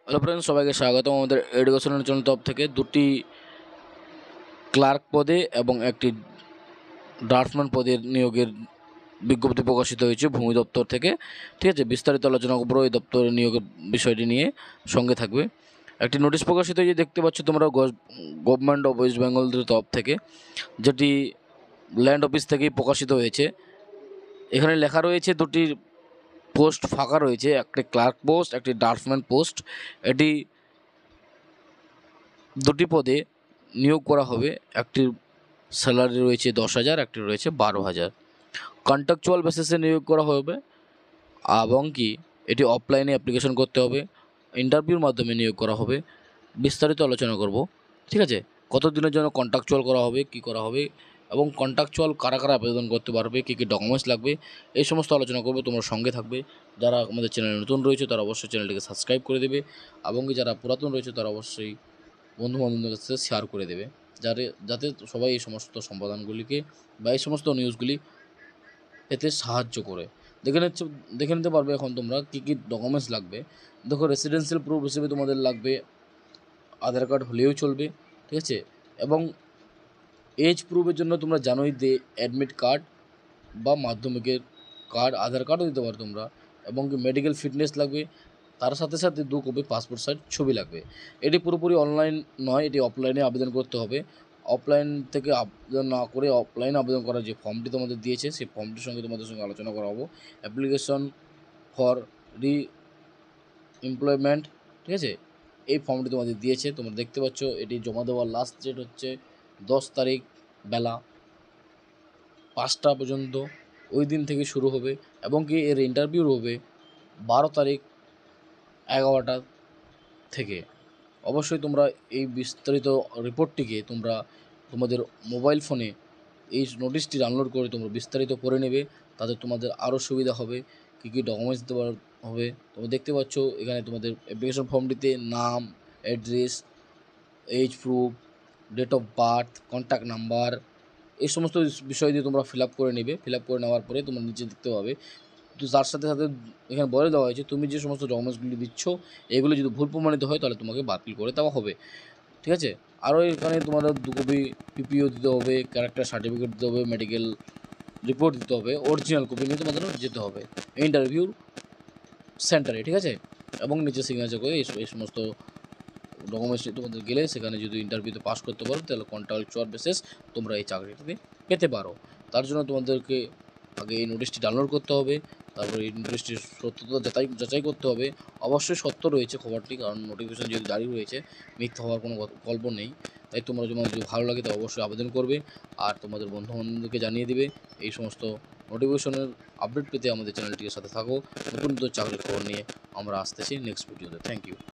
Hello friends, সবাইকে স্বাগতম আমাদের এডুকেশনের চ্যানেল তরফ থেকে। দুটি ক্লার্ক পদে এবং একটি ড্রাফটম্যান পদের নিয়োগের বিজ্ঞপ্তি প্রকাশিত হয়েছে ভূমি দপ্তর থেকে। ঠিক আছে, বিস্তারিত আলোচনা করবো এই দপ্তরের নিয়োগের বিষয়টি নিয়ে, সঙ্গে থাকবে। একটি নোটিশ প্রকাশিত হয়েছে, দেখতে পাচ্ছ তোমরা, গভর্নমেন্ট অফ ওয়েস্ট বেঙ্গলের তরফ থেকে, যেটি ল্যান্ড অফিস থেকেই প্রকাশিত হয়েছে। এখানে লেখা রয়েছে দুটি পোস্ট ফাঁকা রয়েছে, একটি ক্লার্ক পোস্ট, একটি ড্রাফটম্যান পোস্ট। এটি দুটি পদে নিয়োগ করা হবে। একটির স্যালারি রয়েছে 10,000, একটি রয়েছে 12,000। কন্ট্রাকচুয়াল বেসিসে নিয়োগ করা হবে এবং কি এটি অফলাইনে অ্যাপ্লিকেশন করতে হবে, ইন্টারভিউর মাধ্যমে নিয়োগ করা হবে। বিস্তারিত আলোচনা করব। ঠিক আছে, কত দিনের জন্য কন্ট্রাকচুয়াল করা হবে, কি করা হবে, এবং কন্ট্রাকচুয়াল কারা কারা আবেদন করতে পারবে, কী কী ডকুমেন্টস লাগবে, এই সমস্ত আলোচনা করবো। তোমরা সঙ্গে থাকবে। যারা আমাদের চ্যানেলে নতুন রয়েছে তারা অবশ্যই চ্যানেলটিকে সাবস্ক্রাইব করে দেবে, এবং কি যারা পুরাতন রয়েছে তারা অবশ্যই বন্ধুবান্ধবদের কাছে শেয়ার করে দেবে, যাতে সবাই এই সমস্ত সম্পাদনগুলিকে বা এই সমস্ত নিউজগুলি পেতে সাহায্য করে। দেখে নিতে পারবে এখন তোমরা কী কী ডকুমেন্টস লাগবে। দেখো, রেসিডেন্সিয়াল প্রুফ হিসেবে তোমাদের লাগবে আধার কার্ড হলেও চলবে। ঠিক আছে, এবং এজ প্রুফের জন্য তোমরা জানোই যে অ্যাডমিট কার্ড বা মাধ্যমিকের কার্ড, আধার কার্ডও দিতে পারো তোমরা, এবং কি মেডিকেল ফিটনেস লাগবে। তার সাথে সাথে 2 কপি পাসপোর্ট সাইজ ছবি লাগবে। এটি পুরোপুরি অনলাইন নয়, এটি অফলাইনে আবেদন করতে হবে। অফলাইন থেকে আবেদন না করে অফলাইনে আবেদন করার যে ফর্মটি তোমাদের দিয়েছে, সেই ফর্মটির সঙ্গে তোমাদের সঙ্গে আলোচনা করা হবো। অ্যাপ্লিকেশন ফর এমপ্লয়মেন্ট, ঠিক আছে, এই ফর্মটি তোমাদের দিয়েছে, তোমরা দেখতে পাচ্ছ। এটি জমা দেওয়ার লাস্ট ডেট হচ্ছে 10 তারিখ বেলা 5টা পর্যন্ত। ওই দিন থেকে শুরু হবে, এবং কি এর ইন্টারভিউ হবে 12 তারিখ 11টা থেকে। অবশ্যই তোমরা এই বিস্তারিত রিপোর্টটিকে তোমাদের মোবাইল ফোনে এই নোটিশটি ডাউনলোড করে তোমরা বিস্তারিত পড়ে নেবে, তাতে তোমাদের আরও সুবিধা হবে। কী কী ডকুমেন্টস দিতে হবে তোমরা দেখতে পাচ্ছ এখানে। তোমাদের অ্যাপ্লিকেশন ফর্মটিতে নাম, address, age proof, date of birth, contact number, এই সমস্ত বিষয় দিয়ে তোমরা ফিল আপ করে নেবে। ফিল আপ করে নেওয়ার পরে তোমরা নিচে দেখতে পাবে, তো তার সাথে সাথে এখানে বলে দেওয়া হয়েছে তুমি যে সমস্ত ডকুমেন্টসগুলি দিচ্ছ এগুলো যদি ভুল প্রমাণিত হয় তাহলে তোমাকে বাতিল করে দেওয়া হবে। ঠিক আছে, আরও এখানে তোমাদের 2 কপি পিপিও দিতে হবে, ক্যারেক্টার সার্টিফিকেট দিতে হবে, মেডিকেল রিপোর্ট দিতে হবে, অরিজিনাল কপি নিয়ে তোমাদের যেতে হবে ইন্টারভিউ সেন্টারে। ঠিক আছে, এবং নিচে সিগনেচার করে এই সমস্ত ডকুমেন্টস তোমাদের গেলে সেখানে যদি ইন্টারভিউতে পাস করতে পারো তাহলে কন্ট্রাকচুয়াল বেসিস তোমরা এই চাকরিটিতে পেতে পারো। তার জন্য তোমাদেরকে আগে এই নোটিশটি ডাউনলোড করতে হবে, তারপরে এই নোটিশটির সত্যতা যাচাই করতে হবে। অবশ্যই সত্য রয়েছে খবরটি, কারণ নোটিফিকেশন যেহেতু জারি হয়েছে, মিথ্যা হওয়ার কোনো গল্প নেই। তাই তোমরা যদি ভালো লাগে তাই অবশ্যই আবেদন করবে, আর তোমাদের বন্ধুবান্ধবদেরকে জানিয়ে দেবে। এই সমস্ত নোটিফিকেশনের আপডেট পেতে আমাদের চ্যানেলটির সাথে থাকো। নতুন নতুন চাকরির খবর নিয়ে আমরা আসতেছি নেক্সট ভিডিওতে। Thank you.